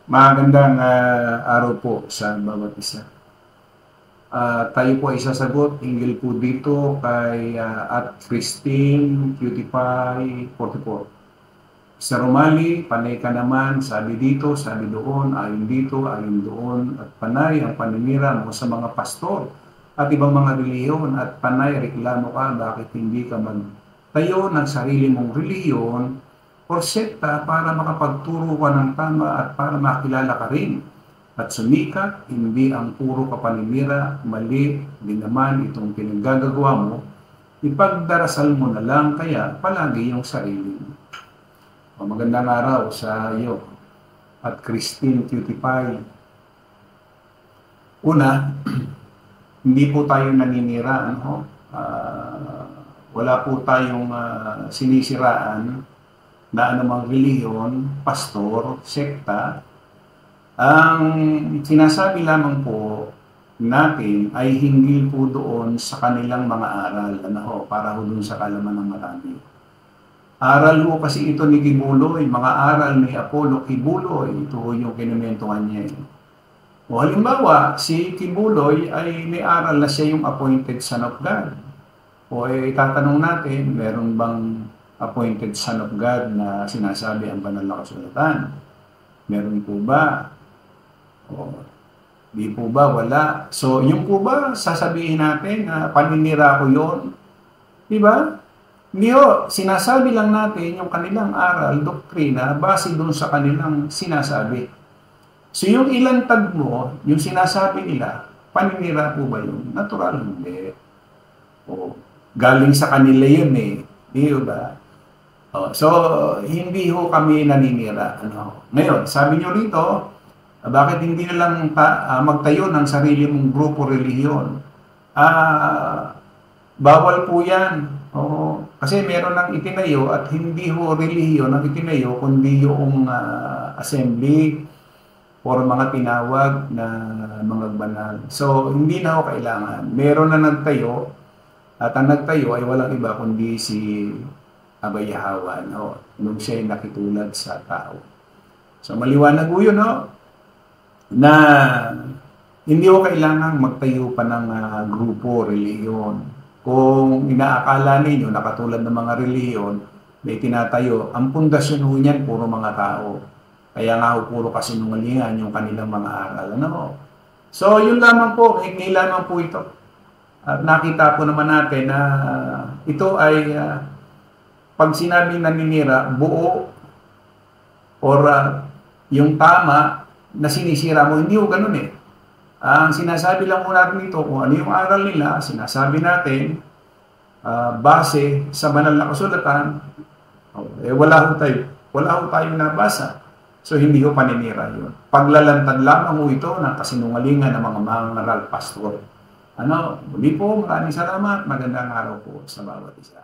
Magandang araw po sa bawat isa. Tayo po ay sasagot hinggil po dito kay at Christine Cutie Pie 44. Sa Romali, panay ka naman, sabi dito, sabi doon, ayon doon, at panay ang paninira mo sa mga pastor at ibang mga reliyon, at panay reklamo ka bakit hindi ka magtayo ng sarili mong reliyon o sekta para makapagturo ka ng tama at para makilala ka rin. At sumikat, hindi ang puro kapaninira, mali din naman itong pinaggagawa mo, ipagdarasal mo na lang kaya palagi yung sarili mo. Magandang araw sa iyo at Christine Cutie Pie. Una, hindi po tayo naninira, ano? Wala po tayong sinisiraan na anumang reliyon, pastor, sekta. Ang sinasabi lamang po natin ay hinggil po doon sa kanilang mga aral, ano, para ho doon sa kalaman ng marami. Aral ho kasi ito ni Kibuloy, mga aral ni Apollo Kibuloy, ito ho yung kinumentuhan niya. O halimbawa, si Kibuloy ay may aral na siya yung appointed son of God. O itatanong natin, meron bang appointed son of God na sinasabi ang banal na kasulatan? Meron po ba? O, di po ba? Wala. So, yung po ba sasabihin natin na paninira ko yun? Diba? Hindi ho, sinasabi lang natin yung kanilang aral, doktrina, base doon sa kanilang sinasabi. So yung ilantad mo, yung sinasabi nila, paninira po ba yun? Natural, hindi. O, galing sa kanila yun eh. Di ba? O, so, hindi ho kami naninira. Ano? Ngayon, sabi nyo rito, bakit hindi na lang magtayo ng sarili mong grupo relihiyon? Bawal po yan. Oo. Kasi meron ng itinayo at hindi ho relihiyon ang itinayo, kundi yung assembly or mga tinawag na mga banal. So, hindi na ho kailangan. Meron na nagtayo at ang nagtayo ay walang iba kundi si Abay Yahawan, no? Nung siya ay nakitulad sa tao. So, maliwanag po yun, no? Na hindi ko kailangang magtayo pa ng grupo, reliyon. Kung inaakala ninyo na katulad ng mga reliyon na itinatayo, ang pundasyon ho niyan puro mga tao. Kaya nga ho puro kasinungalingan yung kanilang mga aral. Ano? So yun lamang po, hindi lamang po ito. At nakita po naman natin na ito ay pag sinabing naninira, buo or yung tama na sinisira mo, hindi ho ganun eh. Ang sinasabi lang po natin dito, kung ano yung aral nila, sinasabi natin, base sa banal na kasulatan, wala ho tayo nabasa. So, hindi ho paninira yun. Paglalantad lamang ho ito ng kasinungalingan ng mga mangaral pastor. Ano, muli po, maraming salamat. Magandang araw po sa bawat isa.